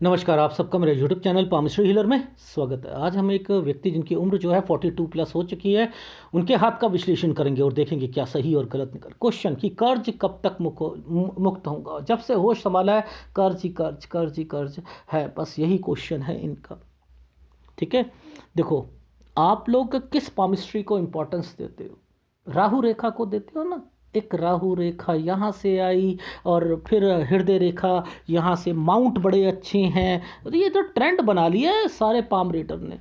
नमस्कार, आप सबका मेरे यूट्यूब चैनल पामश्री हीलर में स्वागत है। आज हम एक व्यक्ति जिनकी उम्र जो है 42 प्लस हो चुकी है, उनके हाथ का विश्लेषण करेंगे और देखेंगे क्या सही और गलत निकल। क्वेश्चन कि कर्ज कब तक मुक्त होगा। जब से होश संभाला है कर्ज ही कर्ज, कर्ज ही कर्ज है, बस यही क्वेश्चन है इनका। ठीक है, देखो आप लोग किस पामिस्ट्री को इम्पोर्टेंस देते हो? राहु रेखा को देते हो ना। एक राहु रेखा यहाँ से आई और फिर हृदय रेखा यहाँ से, माउंट बड़े अच्छे हैं। तो ये तो ट्रेंड बना लिया है सारे पाम रीडर ने,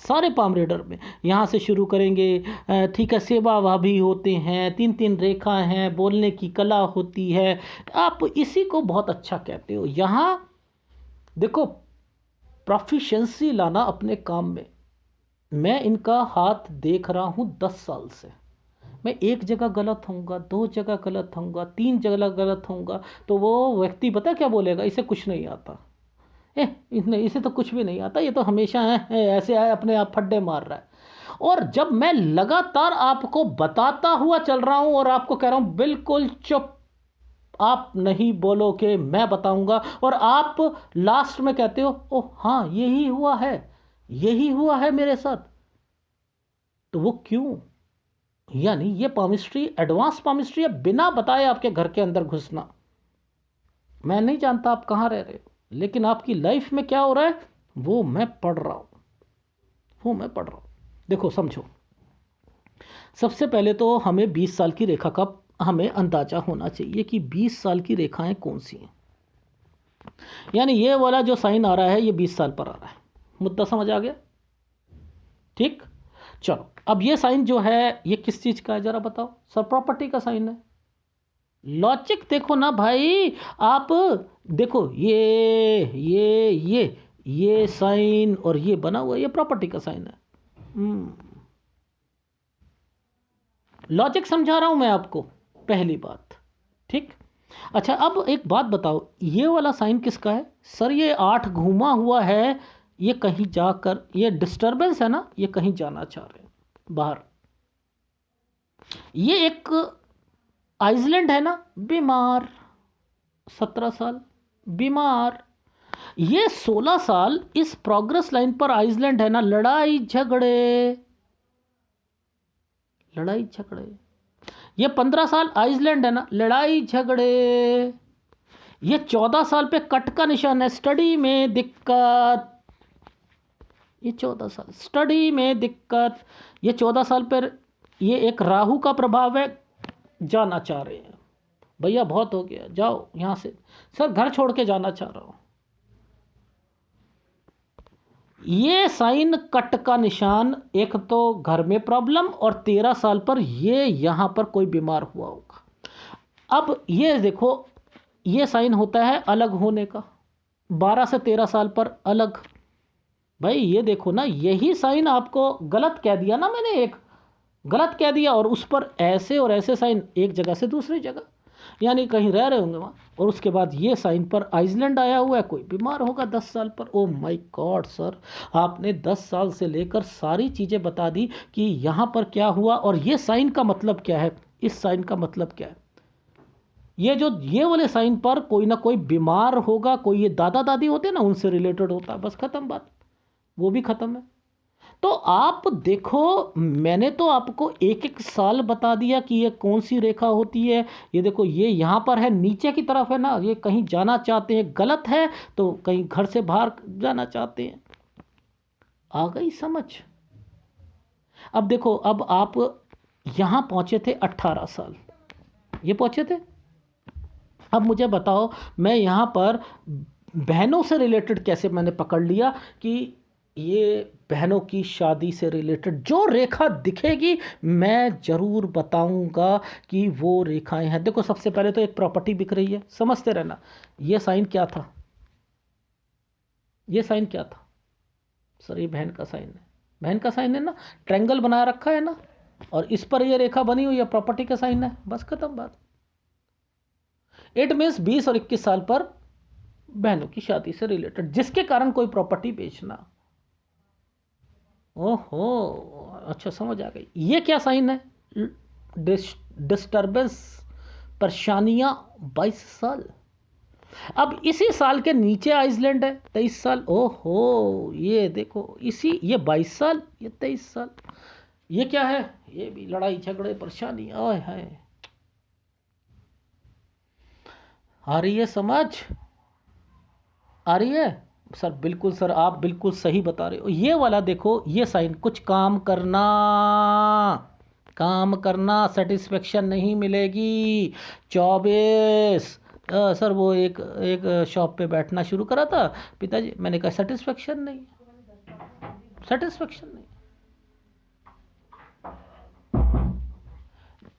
सारे पाम रीडर में। यहाँ से शुरू करेंगे, ठीक है। सेवा भाभी होते हैं, तीन तीन रेखा हैं, बोलने की कला होती है, आप इसी को बहुत अच्छा कहते हो। यहाँ देखो प्रोफिशिएंसी लाना अपने काम में। मैं इनका हाथ देख रहा हूँ 10 साल से। मैं एक जगह गलत होऊंगा, दो जगह गलत होऊंगा, तीन जगह गलत होऊंगा, तो वो व्यक्ति पता क्या बोलेगा? इसे कुछ नहीं आता, इसे तो कुछ भी नहीं आता, ये तो हमेशा ऐसे आए अपने आप फड्डे मार रहा है। और जब मैं लगातार आपको बताता हुआ चल रहा हूं और आपको कह रहा हूं बिल्कुल चुप, आप नहीं बोलोगे, मैं बताऊंगा, और आप लास्ट में कहते हो ओह हाँ यही हुआ है, यही हुआ है मेरे साथ, तो वो क्यों? यानी ये पामिस्ट्री एडवांस पामिस्ट्री है, बिना बताए आपके घर के अंदर घुसना। मैं नहीं जानता आप कहाँ रह रहे हो, लेकिन आपकी लाइफ में क्या हो रहा है वो मैं पढ़ रहा हूँ, वो मैं पढ़ रहा हूँ। देखो समझो, सबसे पहले तो हमें 20 साल की रेखा का हमें अंदाजा होना चाहिए कि 20 साल की रेखाएं कौन सी हैं। यानी ये वाला जो साइन आ रहा है ये 20 साल पर आ रहा है। मुद्दा समझ आ गया? ठीक, चलो अब ये साइन जो है ये किस चीज़ का है जरा बताओ। सर प्रॉपर्टी का साइन है। लॉजिक देखो ना भाई, आप देखो ये साइन और ये बना हुआ ये प्रॉपर्टी का साइन है। लॉजिक समझा रहा हूं मैं आपको, पहली बात। ठीक, अच्छा अब एक बात बताओ, ये वाला साइन किसका है? सर ये 8 घूमा हुआ है, ये कहीं जाकर, ये डिस्टरबेंस है ना, ये कहीं जाना चाह रहे हैं बाहर। ये एक आइसलैंड है ना, बीमार, 17 साल बीमार। ये 16 साल इस प्रोग्रेस लाइन पर आइसलैंड है ना, लड़ाई झगड़े, लड़ाई झगड़े। ये 15 साल आइसलैंड है ना, लड़ाई झगड़े। ये 14 साल पे कट का निशान है, स्टडी में दिक्कत। ये 14 साल स्टडी में दिक्कत। ये 14 साल पर ये एक राहु का प्रभाव है, जाना चाह रहे हैं भैया, बहुत हो गया, जाओ यहां से। सर घर छोड़ के जाना चाह रहा हूं। ये साइन कट का निशान, एक तो घर में प्रॉब्लम, और 13 साल पर ये यहां पर कोई बीमार हुआ होगा। अब ये देखो, ये साइन होता है अलग होने का, 12 से 13 साल पर अलग। भाई ये देखो ना, यही साइन आपको गलत कह दिया ना मैंने, एक गलत कह दिया, और उस पर ऐसे और ऐसे साइन, एक जगह से दूसरी जगह, यानी कहीं रह रहे होंगे वहाँ, और उसके बाद ये साइन पर आइसलैंड आया हुआ है, कोई बीमार होगा 10 साल पर। ओ माय गॉड सर, आपने 10 साल से लेकर सारी चीज़ें बता दी कि यहाँ पर क्या हुआ और ये साइन का मतलब क्या है, इस साइन का मतलब क्या है। ये जो ये वाले साइन पर कोई ना कोई बीमार होगा, कोई ये दादा दादी होते हैं ना, उनसे रिलेटेड होता है, बस खत्म बात, वो भी खत्म है। तो आप देखो, मैंने तो आपको एक एक साल बता दिया कि ये कौन सी रेखा होती है। ये देखो ये यहाँ पर है, नीचे की तरफ है ना, ये कहीं जाना चाहते हैं, गलत है तो कहीं घर से बाहर जाना चाहते हैं। आ गई समझ? अब देखो, अब आप यहाँ पहुँचे थे 18 साल, ये पहुँचे थे। अब मुझे बताओ, मैं यहाँ पर बहनों से रिलेटेड कैसे मैंने पकड़ लिया कि ये बहनों की शादी से रिलेटेड जो रेखा दिखेगी मैं ज़रूर बताऊंगा कि वो रेखाएं हैं। देखो सबसे पहले तो एक प्रॉपर्टी बिक रही है, समझते रहना। ये साइन क्या था? ये साइन क्या था? सर ये बहन का साइन है, बहन का साइन है ना, ट्रायंगल बना रखा है ना, और इस पर ये रेखा बनी हुई है, प्रॉपर्टी का साइन है, बस खत्म बात। इट मीन्स 20 और 21 साल पर बहनों की शादी से रिलेटेड, जिसके कारण कोई प्रॉपर्टी बेचना। ओहो, अच्छा समझ आ गई। ये क्या साइन है? डिस्टर्बेंस, परेशानियां, 22 साल। अब इसी साल के नीचे आइसलैंड है 23 साल। ओहो, ये देखो, इसी ये 22 साल, ये 23 साल। ये क्या है? ये भी लड़ाई झगड़े परेशानी। आय हाय, आ रही है समझ? आ रही है सर? बिल्कुल सर, आप बिल्कुल सही बता रहे हो। ये वाला देखो, ये साइन, कुछ काम करना, काम करना, सेटिस्फेक्शन नहीं मिलेगी। 24। सर वो एक एक शॉप पे बैठना शुरू करा था पिताजी, मैंने कहा सेटिस्फेक्शन नहीं, सेटिस्फेक्शन नहीं।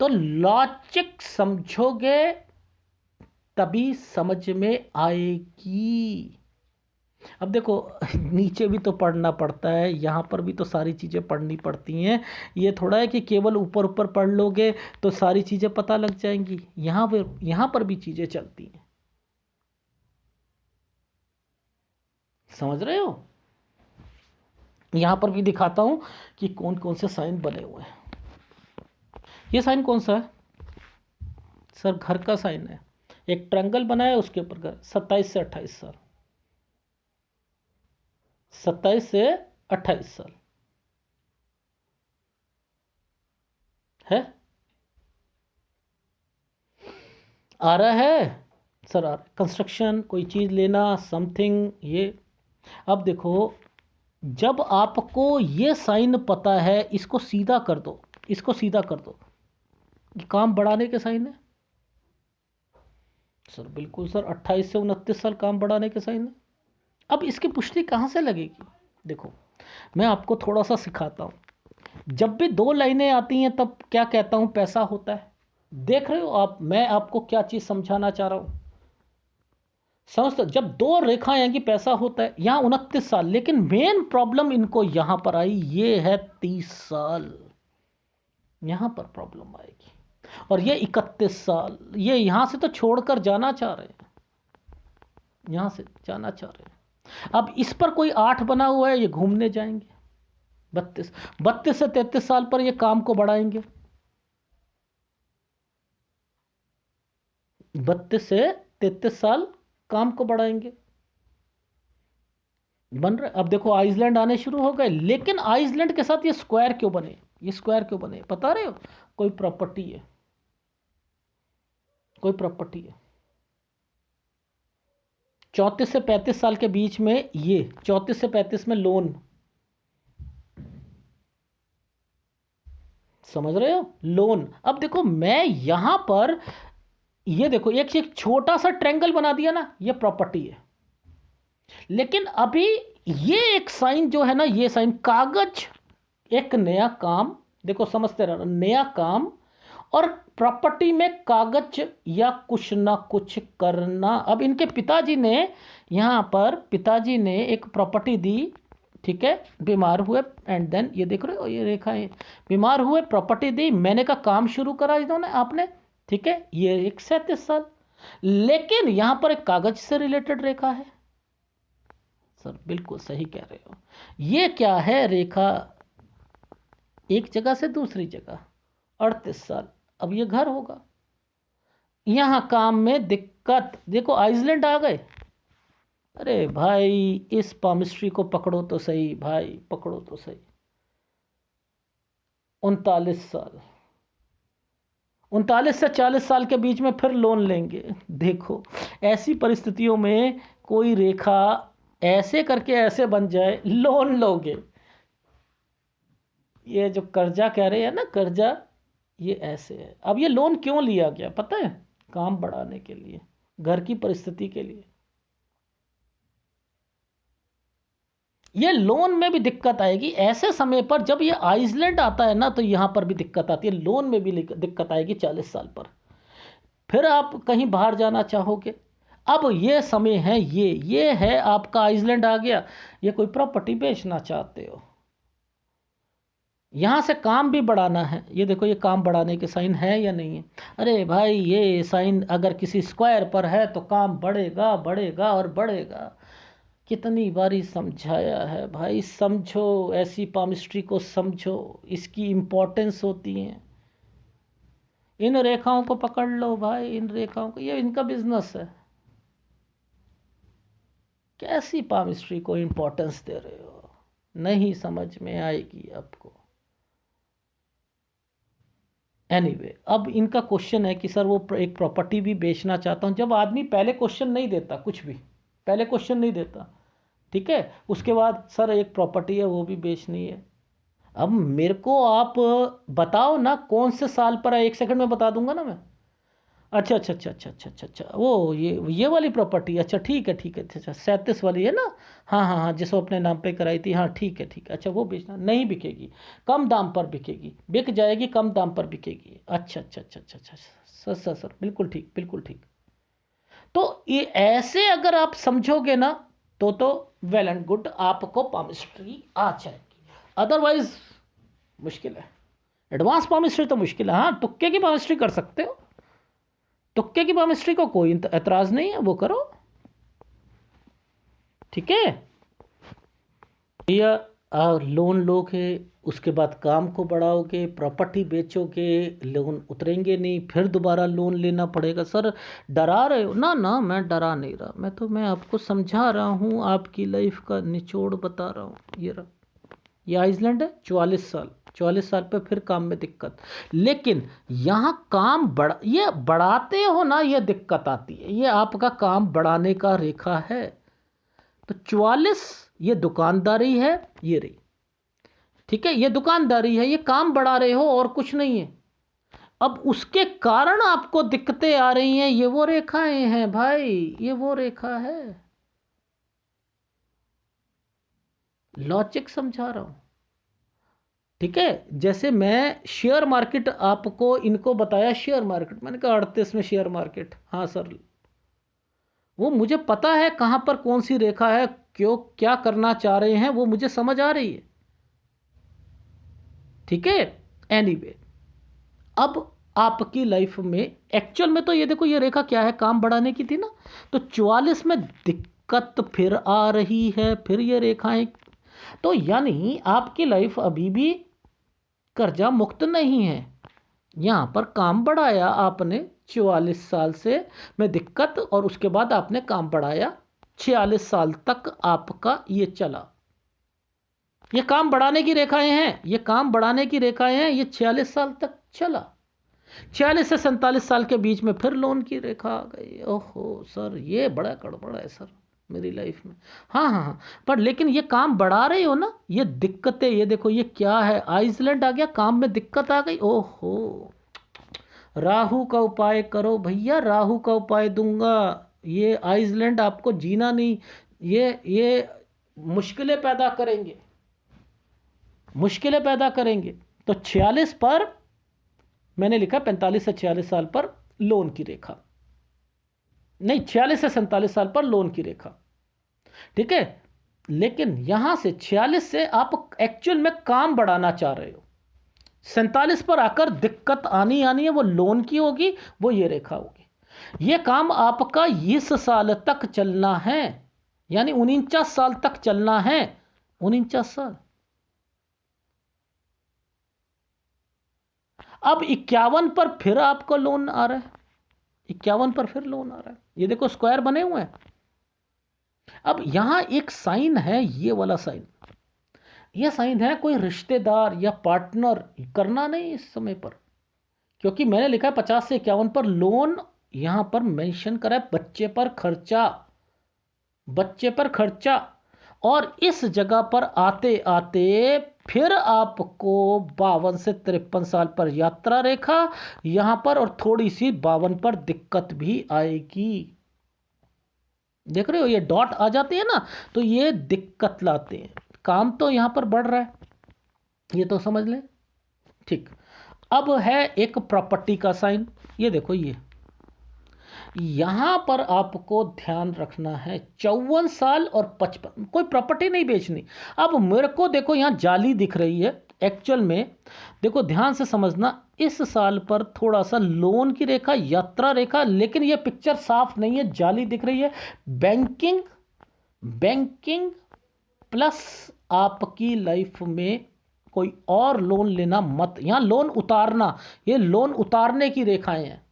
तो लॉजिक समझोगे तभी समझ में आएगी। अब देखो, नीचे भी तो पढ़ना पड़ता है, यहाँ पर भी तो सारी चीज़ें पढ़नी पड़ती हैं। ये थोड़ा है कि केवल ऊपर ऊपर पढ़ लोगे तो सारी चीज़ें पता लग जाएंगी। यहाँ पर भी चीज़ें चलती हैं, समझ रहे हो? यहाँ पर भी दिखाता हूँ कि कौन कौन से साइन बने हुए हैं। ये साइन कौन सा है सर? घर का साइन है। एक ट्रायंगल बना है, उसके ऊपर घर। 27 से 28 साल, 27 से 28 साल है। आ रहा है सर? आ रहा है। कंस्ट्रक्शन, कोई चीज़ लेना, समथिंग, ये। अब देखो, जब आपको ये साइन पता है, इसको सीधा कर दो, इसको सीधा कर दो। काम बढ़ाने के साइन है सर। बिल्कुल सर, 28 से 29 साल काम बढ़ाने के साइन है। अब इसकी पुष्टि कहाँ से लगेगी? देखो, मैं आपको थोड़ा सा सिखाता हूँ। जब भी दो लाइनें आती हैं तब क्या कहता हूँ? पैसा होता है। देख रहे हो आप, मैं आपको क्या चीज़ समझाना चाह रहा हूँ? समझते? जब दो रेखाएं आएंगी पैसा होता है। यहाँ 29 साल, लेकिन मेन प्रॉब्लम इनको यहाँ पर आई, ये है 30 साल। यहाँ पर प्रॉब्लम आएगी। और ये 31 साल, ये यहाँ से तो छोड़कर जाना चाह रहे हैं, यहाँ से जाना चाह रहे हैं। अब इस पर कोई 8 बना हुआ है, ये घूमने जाएंगे। 32 से 33 साल पर ये काम को बढ़ाएंगे। 32 से 33 साल काम को बढ़ाएंगे, बन रहे। अब देखो, आइसलैंड आने शुरू हो गए, लेकिन आइसलैंड के साथ ये स्क्वायर क्यों बने? ये स्क्वायर क्यों बने बता रहे हो? कोई प्रॉपर्टी है, कोई प्रॉपर्टी है। 34 से 35 साल के बीच में, ये 34 से 35 में लोन, समझ रहे हो? लोन। अब देखो, मैं यहां पर, ये देखो, एक छोटा सा ट्रायंगल बना दिया ना, ये प्रॉपर्टी है। लेकिन अभी ये एक साइन जो है ना, ये साइन कागज, एक नया काम, देखो समझते रहना, नया काम और प्रॉपर्टी में कागज या कुछ ना कुछ करना। अब इनके पिताजी ने, यहाँ पर पिताजी ने एक प्रॉपर्टी दी, ठीक है, बीमार हुए, एंड देन ये देख रहे हो, ये रेखा है, बीमार हुए, प्रॉपर्टी दी, मैंने का काम शुरू करा इन्होंने, आपने, ठीक है, ये एक 37 साल। लेकिन यहाँ पर एक कागज से रिलेटेड रेखा है सर। बिल्कुल सही कह रहे हो। ये क्या है? रेखा एक जगह से दूसरी जगह, 38 साल। अब ये घर होगा। यहाँ काम में दिक्कत, देखो आइसलैंड आ गए। अरे भाई, इस पामिस्ट्री को पकड़ो तो सही भाई, पकड़ो तो सही। 39 साल, 39 से 40 साल के बीच में फिर लोन लेंगे। देखो, ऐसी परिस्थितियों में कोई रेखा ऐसे करके ऐसे बन जाए, लोन लोगे। ये जो कर्जा कह रहे हैं ना, कर्जा, ये ऐसे है। अब ये लोन क्यों लिया गया पता है? काम बढ़ाने के लिए, घर की परिस्थिति के लिए। ये लोन में भी दिक्कत आएगी ऐसे समय पर, जब ये आइसलैंड आता है ना, तो यहां पर भी दिक्कत आती है, लोन में भी दिक्कत आएगी 40 साल पर। फिर आप कहीं बाहर जाना चाहोगे। अब ये समय है, ये है आपका, आइसलैंड आ गया, ये कोई प्रॉपर्टी बेचना चाहते हो, यहाँ से काम भी बढ़ाना है। ये देखो, ये काम बढ़ाने के साइन है या नहीं है? अरे भाई, ये साइन अगर किसी स्क्वायर पर है तो काम बढ़ेगा, बढ़ेगा और बढ़ेगा। कितनी बारी समझाया है भाई, समझो, ऐसी पामिस्ट्री को समझो, इसकी इम्पोर्टेंस होती है। इन रेखाओं को पकड़ लो भाई, इन रेखाओं को, ये इनका बिजनेस है। कैसी पामिस्ट्री को इम्पोर्टेंस दे रहे हो, नहीं समझ में आएगी आपको। एनीवे अब इनका क्वेश्चन है कि सर वो एक प्रॉपर्टी भी बेचना चाहता हूँ। जब आदमी पहले क्वेश्चन नहीं देता, कुछ भी पहले क्वेश्चन नहीं देता, ठीक है, उसके बाद सर एक प्रॉपर्टी है वो भी बेचनी है। अब मेरे को आप बताओ ना कौन से साल पर है, 1 सेकंड में बता दूंगा ना मैं। अच्छा अच्छा अच्छा अच्छा अच्छा अच्छा अच्छा, वो ये वाली प्रॉपर्टी, अच्छा ठीक है ठीक है, अच्छा 37 वाली है ना। हाँ हाँ हाँ, जिसको अपने नाम पे कराई थी, हाँ ठीक है ठीक है। अच्छा वो बेचना नहीं, बिकेगी कम दाम पर बिकेगी, बिक जाएगी कम दाम पर बिकेगी। अच्छा अच्छा अच्छा अच्छा अच्छा, सर सर सर बिल्कुल ठीक बिल्कुल ठीक। तो ये ऐसे अगर आप समझोगे ना तो वेल एंड गुड, आपको पामिस्ट्री आ जाएगी। अदरवाइज मुश्किल है, एडवांस पामिस्ट्री तो मुश्किल है। हाँ तुक्के की पामिस्ट्री कर सकते हो, तुक्के की पामिस्ट्री को कोई एतराज नहीं है, वो करो, ठीक है। या लोन लोगे, उसके बाद काम को बढ़ाओगे, प्रॉपर्टी बेचोगे, लोन उतरेंगे नहीं, फिर दोबारा लोन लेना पड़ेगा। सर डरा रहे हो ना? ना मैं डरा नहीं रहा, मैं आपको समझा रहा हूँ, आपकी लाइफ का निचोड़ बता रहा हूँ। ये रहा, ये आइसलैंड है, 44 साल, 44 साल पे फिर काम में दिक्कत। लेकिन यहाँ काम ये बढ़ाते हो ना, ये दिक्कत आती है। ये आपका काम बढ़ाने का रेखा है। तो 44 ये दुकानदारी है, ये रही, ठीक है, ये दुकानदारी है, ये काम बढ़ा रहे हो और कुछ नहीं है। अब उसके कारण आपको दिक्कतें आ रही हैं, ये वो रेखाएं हैं भाई, ये वो रेखा है। लॉजिक समझा रहा हूं, ठीक है। जैसे मैं शेयर मार्केट आपको इनको बताया, शेयर मार्केट मैंने कहा 38 में शेयर मार्केट, हाँ सर, वो मुझे पता है कहां पर कौन सी रेखा है, क्यों क्या करना चाह रहे हैं, वो मुझे समझ आ रही है, ठीक है। एनीवे अब आपकी लाइफ में एक्चुअल में तो ये देखो, ये रेखा क्या है, काम बढ़ाने की थी ना। तो 44 में दिक्कत फिर आ रही है, फिर ये रेखाएं, तो यानी आपकी लाइफ अभी भी कर्जा मुक्त नहीं है। यहां पर काम बढ़ाया आपने 44 साल से में दिक्कत, और उसके बाद आपने काम बढ़ाया, 46 साल तक आपका ये चला। ये काम बढ़ाने की रेखाएं हैं, ये काम बढ़ाने की रेखाएं हैं, ये 46 साल तक चला। 46 से 47 साल के बीच में फिर लोन की रेखा आ गई। ओहो सर, ये बड़ा गड़बड़ है सर मेरी लाइफ में। हाँ हाँ हाँ, पर लेकिन ये काम बढ़ा रहे हो ना, ये दिक्कतें, ये देखो ये क्या है, आइसलैंड आ गया, काम में दिक्कत आ गई। ओहो, राहु का उपाय करो भैया, राहु का उपाय दूंगा। ये आइसलैंड आपको जीना नहीं, ये मुश्किलें पैदा करेंगे, मुश्किलें पैदा करेंगे। तो 46 पर मैंने लिखा 45 से 46 साल पर लोन की रेखा, नहीं 46 से 47 साल पर लोन की रेखा, ठीक है। लेकिन यहां से 46 से आप एक्चुअल में काम बढ़ाना चाह रहे हो, 47 पर आकर दिक्कत आनी आनी है, वो लोन की होगी, वो ये रेखा होगी। ये काम आपका इस साल तक चलना है, यानी 49 साल तक चलना है, 49 साल। अब 51 पर फिर आपका लोन आ रहा है, 51 पर फिर लोन आ रहा है, ये देखो स्क्वायर बने हुए हैं। अब यहां एक साइन है, ये वाला साइन, ये साइन है कोई रिश्तेदार या पार्टनर करना नहीं इस समय पर, क्योंकि मैंने लिखा है 50 से 51 पर लोन, यहां पर मेंशन करा है बच्चे पर खर्चा, बच्चे पर खर्चा। और इस जगह पर आते आते फिर आपको 52 से 53 साल पर यात्रा रेखा यहां पर, और थोड़ी सी 52 पर दिक्कत भी आएगी। देख रहे हो ये डॉट आ जाते हैं ना, तो ये दिक्कत लाते हैं। काम तो यहां पर बढ़ रहा है, ये तो समझ लें, ठीक। अब है एक प्रॉपर्टी का साइन, ये देखो ये यहां पर आपको ध्यान रखना है, 54 साल और 55, कोई प्रॉपर्टी नहीं बेचनी। अब मेरे को देखो यहां जाली दिख रही है, एक्चुअल में देखो ध्यान से समझना, इस साल पर थोड़ा सा लोन की रेखा, यात्रा रेखा, लेकिन ये पिक्चर साफ नहीं है, जाली दिख रही है। बैंकिंग, बैंकिंग प्लस आपकी लाइफ में कोई और लोन लेना मत, यहां लोन उतारना, ये लोन उतारने की रेखाएं हैं।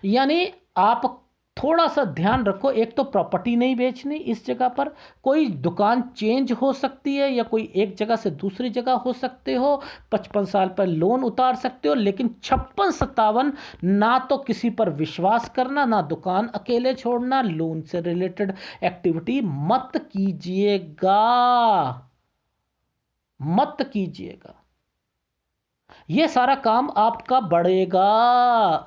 यानी आप थोड़ा सा ध्यान रखो, एक तो प्रॉपर्टी नहीं बेचनी इस जगह पर, कोई दुकान चेंज हो सकती है या कोई एक जगह से दूसरी जगह हो सकते हो, 55 साल पर लोन उतार सकते हो, लेकिन 56-57 ना तो किसी पर विश्वास करना, ना दुकान अकेले छोड़ना, लोन से रिलेटेड एक्टिविटी मत कीजिएगा, मत कीजिएगा। ये सारा काम आपका बढ़ेगा,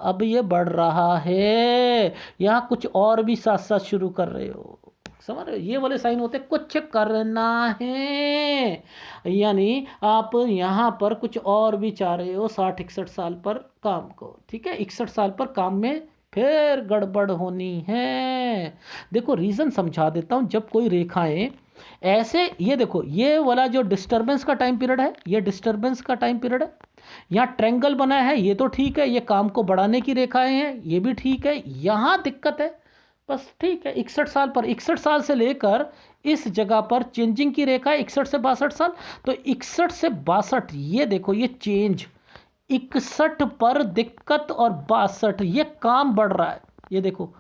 अब ये बढ़ रहा है, यहाँ कुछ और भी साथ साथ शुरू कर रहे हो, समझ रहे हो? ये वाले साइन होते कुछ करना है, यानी आप यहाँ पर कुछ और भी चाह रहे हो 60-61 साल पर काम को, ठीक है, 61 साल पर काम में फिर गड़बड़ होनी है। देखो रीज़न समझा देता हूँ, जब कोई रेखाएं ऐसे, ये देखो ये वाला जो डिस्टरबेंस का टाइम पीरियड है, ये डिस्टरबेंस का टाइम पीरियड है, यहाँ ट्रायंगल बना है, ये तो ठीक है, ये काम को बढ़ाने की रेखाएं हैं, ये भी ठीक है, यहाँ दिक्कत है बस, ठीक है, 61 साल पर, 61 साल से लेकर इस जगह पर चेंजिंग की रेखा है 61 से 62 साल, तो 61 से 62, ये देखो ये चेंज, 61 पर दिक्कत और 62 ये काम बढ़ रहा है, ये देखो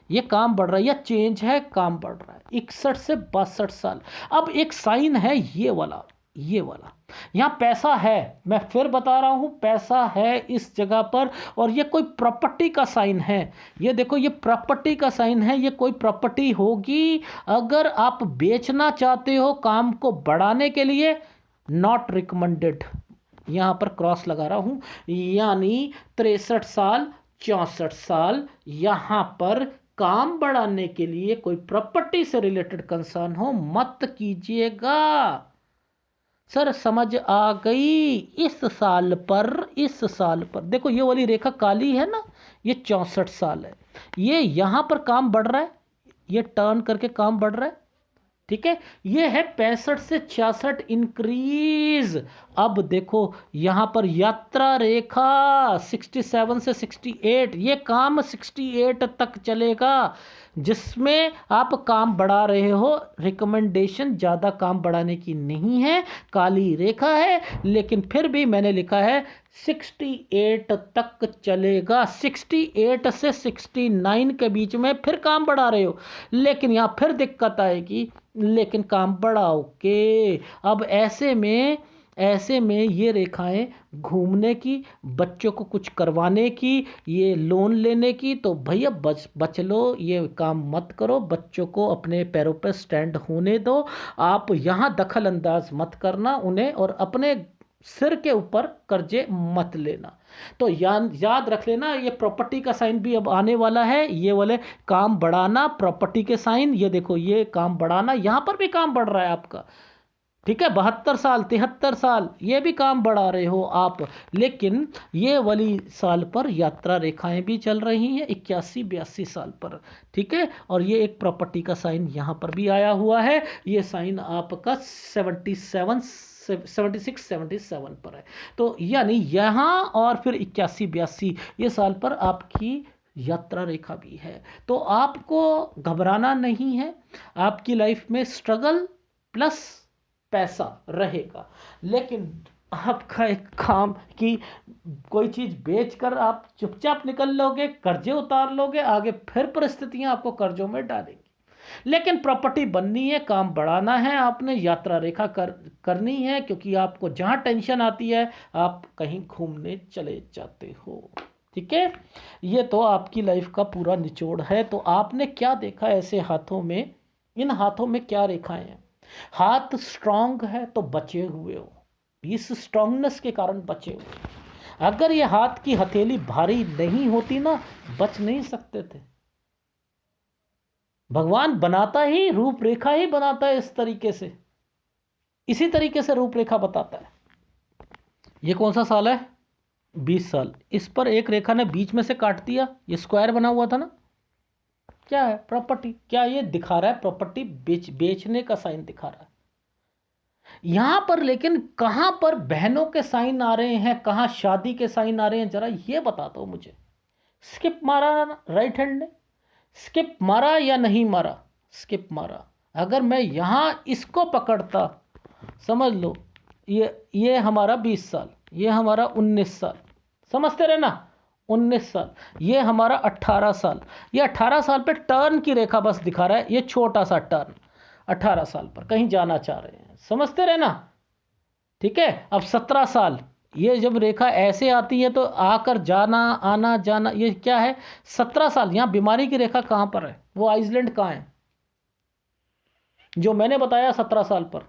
ये काम बढ़ रहा है, या चेंज है, काम बढ़ रहा है 61 से 62 साल। अब एक साइन है ये वाला, ये वाला यहाँ पैसा है, मैं फिर बता रहा हूं पैसा है इस जगह पर, और ये कोई प्रॉपर्टी का साइन है, ये देखो ये प्रॉपर्टी का साइन है, ये कोई प्रॉपर्टी होगी, अगर आप बेचना चाहते हो काम को बढ़ाने के लिए, नॉट रिकमेंडेड, यहाँ पर क्रॉस लगा रहा हूं, यानी 63 साल 64 साल यहाँ पर काम बढ़ाने के लिए कोई प्रॉपर्टी से रिलेटेड कंसर्न हो मत कीजिएगा। सर समझ आ गई? इस साल पर देखो ये वाली रेखा काली है ना, ये 64 साल है, ये यहां पर काम बढ़ रहा है, ये टर्न करके काम बढ़ रहा है, ठीक है, ये है 65 से 66 इंक्रीज। अब देखो यहां पर यात्रा रेखा 67 से 68, ये काम 68 तक चलेगा, जिसमें आप काम बढ़ा रहे हो, रिकमेंडेशन ज़्यादा काम बढ़ाने की नहीं है, काली रेखा है, लेकिन फिर भी मैंने लिखा है 68 तक चलेगा, 68 से 69 के बीच में फिर काम बढ़ा रहे हो, लेकिन यहाँ फिर दिक्कत आएगी, लेकिन काम बढ़ाओगे। अब ऐसे में ये रेखाएं घूमने की, बच्चों को कुछ करवाने की, ये लोन लेने की, तो भैया बच लो, ये काम मत करो, बच्चों को अपने पैरों पर स्टैंड होने दो, आप यहाँ दखल अंदाज मत करना उन्हें, और अपने सिर के ऊपर कर्जे मत लेना। तो याद रख लेना, ये प्रॉपर्टी का साइन भी अब आने वाला है, ये वाले काम बढ़ाना, प्रॉपर्टी के साइन, ये देखो ये काम बढ़ाना, यहाँ पर भी काम बढ़ रहा है आपका, ठीक है, 72 साल 73 साल ये भी काम बढ़ा रहे हो आप, लेकिन ये वाली साल पर यात्रा रेखाएं भी चल रही हैं 81-82 साल पर, ठीक है, और ये एक प्रॉपर्टी का साइन यहाँ पर भी आया हुआ है, ये साइन आपका 76-77 पर है, तो यानी यहाँ और फिर 81-82 ये साल पर आपकी यात्रा रेखा भी है, तो आपको घबराना नहीं है, आपकी लाइफ में स्ट्रगल प्लस पैसा रहेगा, लेकिन आपका एक काम कि कोई चीज़ बेचकर आप चुपचाप निकल लोगे, कर्जे उतार लोगे, आगे फिर परिस्थितियां आपको कर्जों में डालेंगी, लेकिन प्रॉपर्टी बननी है, काम बढ़ाना है, आपने यात्रा रेखा करनी है, क्योंकि आपको जहां टेंशन आती है आप कहीं घूमने चले जाते हो, ठीक है। ये तो आपकी लाइफ का पूरा निचोड़ है। तो आपने क्या देखा ऐसे हाथों में, इन हाथों में क्या रेखाएं हैं? हाथ स्ट्रांग है तो बचे हुए हो, इस स्ट्रांगनेस के कारण बचे हुए। अगर ये हाथ की हथेली भारी नहीं होती ना, बच नहीं सकते थे। भगवान बनाता ही रूपरेखा ही बनाता है इस तरीके से, इसी तरीके से रूपरेखा बताता है। ये कौन सा साल है? 20 साल। इस पर एक रेखा ने बीच में से काट दिया, ये स्क्वायर बना हुआ था ना, क्या है? प्रॉपर्टी। क्या ये दिखा रहा है? प्रॉपर्टी बेचने का साइन दिखा रहा है यहां पर। लेकिन कहां पर बहनों के साइन आ रहे हैं, कहां शादी के साइन आ रहे हैं, जरा ये बता दो मुझे। स्किप मारा राइट हैंड ने, स्किप मारा या नहीं मारा? स्किप मारा। अगर मैं यहां इसको पकड़ता, समझ लो ये हमारा 20 साल, ये हमारा 19 साल, समझते रहे ना, 19 साल, ये हमारा 18 साल। ये 18 साल पे टर्न की रेखा बस दिखा रहा है, ये छोटा सा टर्न 18 साल पर कहीं जाना चाह रहे हैं, समझते रहना। ठीक है, अब 17 साल, ये जब रेखा ऐसे आती है तो आकर जाना आना जाना, ये क्या है 17 साल। यहाँ बीमारी की रेखा कहाँ पर है, वो आइसलैंड कहाँ है जो मैंने बताया 17 साल पर,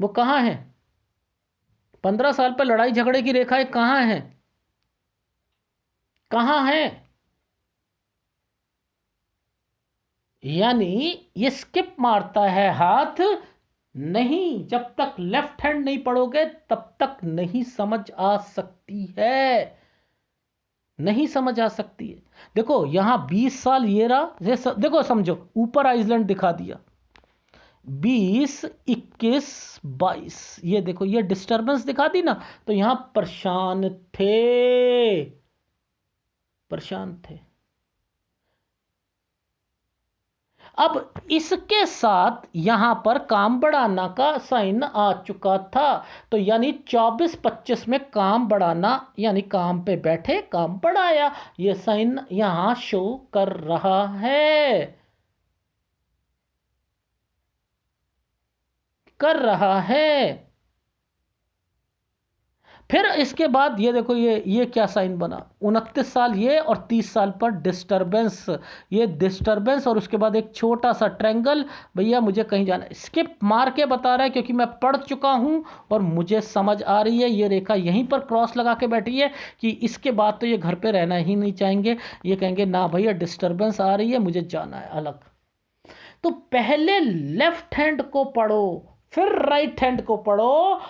वो कहाँ है। 15 साल पर लड़ाई झगड़े की रेखाएं कहाँ है, कहाँ है। यानी ये स्किप मारता है हाथ, नहीं, जब तक लेफ्ट हैंड नहीं पढ़ोगे तब तक नहीं समझ आ सकती है, नहीं समझ आ सकती है। देखो यहां 20 साल ये रहा, देखो समझो, ऊपर आइसलैंड दिखा दिया, 20, 21, 22, ये देखो ये डिस्टरबेंस दिखा दी ना, तो यहां परेशान थे, परेशान थे। अब इसके साथ यहां पर काम बढ़ाना का साइन आ चुका था, तो यानी 24-25 में काम बढ़ाना, यानी काम पे बैठे काम बढ़ाया, ये साइन यहां शो कर रहा है, कर रहा है। फिर इसके बाद ये देखो, ये क्या साइन बना, 29 साल ये और 30 साल पर डिस्टरबेंस, ये डिस्टरबेंस और उसके बाद एक छोटा सा ट्रायंगल। भैया मुझे कहीं जाना, स्किप मार के बता रहा है क्योंकि मैं पढ़ चुका हूं और मुझे समझ आ रही है। ये रेखा यहीं पर क्रॉस लगा के बैठी है कि इसके बाद तो ये घर पे रहना ही नहीं चाहेंगे, ये कहेंगे ना भैया डिस्टरबेंस आ रही है, मुझे जाना है अलग। तो पहले लेफ्ट हैंड को पढ़ो, फिर राइट हैंड को पढ़ो,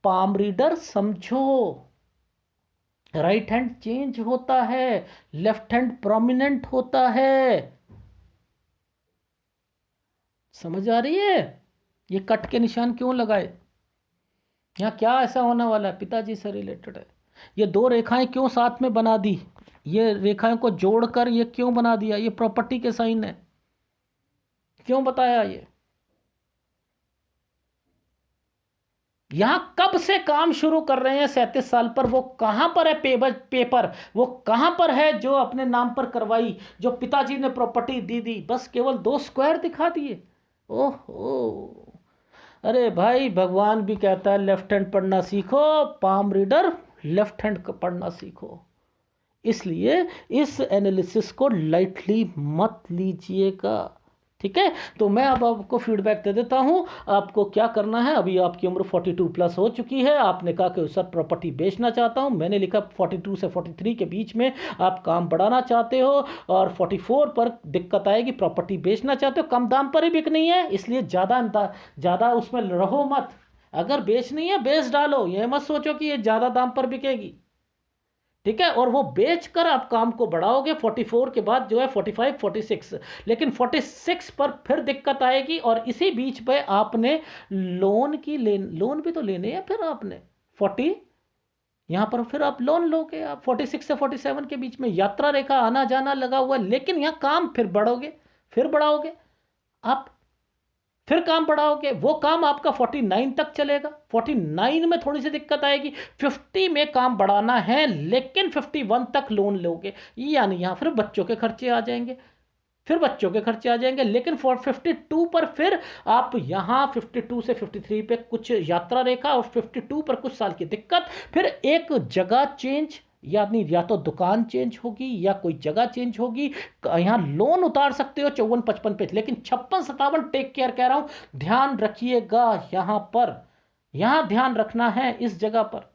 पाम रीडर समझो। राइट हैंड चेंज होता है, लेफ्ट हैंड प्रोमिनेंट होता है, समझ आ रही है। ये कट के निशान क्यों लगाए, यहाँ क्या ऐसा होने वाला है, पिताजी से रिलेटेड है। ये दो रेखाएं क्यों साथ में बना दी, ये रेखाएं को जोड़कर ये क्यों बना दिया, ये प्रॉपर्टी के साइन है, क्यों बताया ये। यहां कब से काम शुरू कर रहे हैं 37 साल पर, वो कहां पर है पेपर, वो कहां पर है जो अपने नाम पर करवाई, जो पिताजी ने प्रॉपर्टी दी, बस केवल 2 स्क्वायर दिखा दिए। ओहो, अरे भाई भगवान भी कहता है लेफ्ट हैंड पढ़ना सीखो, पाम रीडर लेफ्ट हैंड पढ़ना सीखो। इसलिए इस एनालिसिस को लाइटली मत लीजिएगा, ठीक है। तो मैं अब आपको फीडबैक दे देता हूं, आपको क्या करना है। अभी आपकी उम्र 42+ हो चुकी है, आपने कहा कि सर प्रॉपर्टी बेचना चाहता हूं, मैंने लिखा 42 से 43 के बीच में आप काम बढ़ाना चाहते हो, और 44 पर दिक्कत आएगी, प्रॉपर्टी बेचना चाहते हो, कम दाम पर ही बिकनी है, इसलिए ज़्यादा उसमें रहो मत। अगर बेचनी है बेच डालो, यह मत सोचो कि ये ज़्यादा दाम पर बिकेगी, ठीक है। और वो बेचकर आप काम को बढ़ाओगे, 44 के बाद जो है 45, 46, लेकिन 46 पर फिर दिक्कत आएगी, और इसी बीच पे आपने लोन भी तो लेने हैं, फिर आपने 40 यहां पर फिर आप लोन लोगे, आप 46 से 47 के बीच में यात्रा रेखा आना जाना लगा हुआ है, लेकिन यहां काम फिर बढ़ोगे, फिर बढ़ाओगे आप, फिर काम बढ़ाओगे, वो काम आपका 49 तक चलेगा, 49 में थोड़ी सी दिक्कत आएगी, 50 में काम बढ़ाना है लेकिन 51 तक लोन लोगे, यानी यहां फिर बच्चों के खर्चे आ जाएंगे, फिर बच्चों के खर्चे आ जाएंगे, लेकिन 52 पर फिर आप यहां 52 से 53 पे कुछ यात्रा रेखा, और 52 पर कुछ साल की दिक्कत, फिर एक जगह चेंज, यानी या तो दुकान चेंज होगी या कोई जगह चेंज होगी, यहां लोन उतार सकते हो 54-55 पे, लेकिन 56-57 टेक केयर कह रहा हूं, ध्यान रखिएगा यहां पर, यहां ध्यान रखना है इस जगह पर,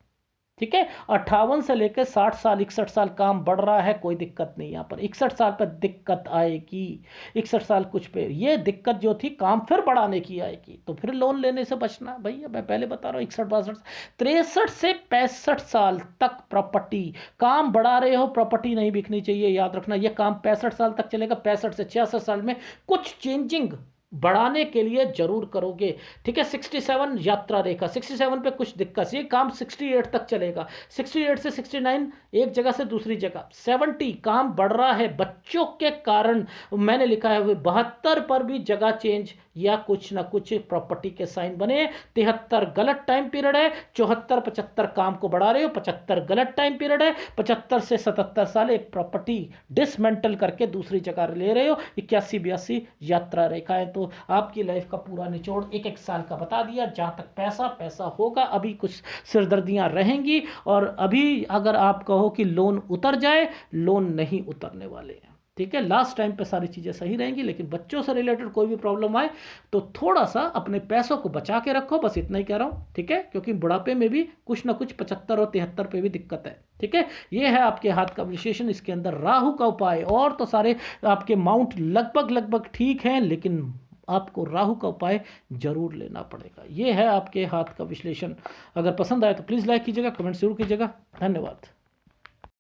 ठीक है। 58 से लेकर 60 साल 61 साल काम बढ़ रहा है, कोई दिक्कत नहीं, यहां पर 61 साल पर दिक्कत आएगी, 61 साल कुछ पे ये दिक्कत जो थी काम फिर बढ़ाने की आएगी, तो फिर लोन लेने से बचना भैया, मैं पहले बता रहा हूं। 61, 62, 63 से 65 साल तक प्रॉपर्टी काम बढ़ा रहे हो, प्रॉपर्टी नहीं बिकनी चाहिए, याद रखना ये काम 65 साल तक चलेगा, 65 से 66 साल में कुछ चेंजिंग बढ़ाने के लिए जरूर करोगे, ठीक है। 67 यात्रा रेखा, 67 पे कुछ दिक्कत, ये काम 68 तक चलेगा, 68 से 69 एक जगह से दूसरी जगह, 70 काम बढ़ रहा है बच्चों के कारण, मैंने लिखा है 72 पर भी जगह चेंज, या कुछ ना कुछ प्रॉपर्टी के साइन बने। 73 गलत टाइम पीरियड है। 74 75 काम को बढ़ा रहे हो, 75 गलत टाइम पीरियड है। 75 से 77 साल एक प्रॉपर्टी डिसमेंटल करके दूसरी जगह ले रहे हो। 81 82 यात्रा रेखाएं। तो आपकी लाइफ का पूरा निचोड़ एक एक साल का बता दिया। जहां तक पैसा पैसा होगा, अभी कुछ सिरदर्दियां रहेंगी, और अभी अगर आप कहो कि लोन उतर जाए, लोन नहीं उतरने वाले हैं, ठीक है। लास्ट टाइम पे सारी चीज़ें सही रहेंगी, लेकिन बच्चों से रिलेटेड कोई भी प्रॉब्लम आए तो थोड़ा सा अपने पैसों को बचा के रखो, बस इतना ही कह रहा हूँ, ठीक है। क्योंकि बुढ़ापे में भी कुछ ना कुछ 75 और 73 पे भी दिक्कत है, ठीक है। ये है आपके हाथ का विश्लेषण। इसके अंदर राहु का उपाय, और तो सारे आपके माउंट लगभग लगभग ठीक हैं, लेकिन आपको राहु का उपाय जरूर लेना पड़ेगा। ये है आपके हाथ का विश्लेषण। अगर पसंद आए तो प्लीज़ लाइक कीजिएगा, कमेंट जरूर कीजिएगा। धन्यवाद।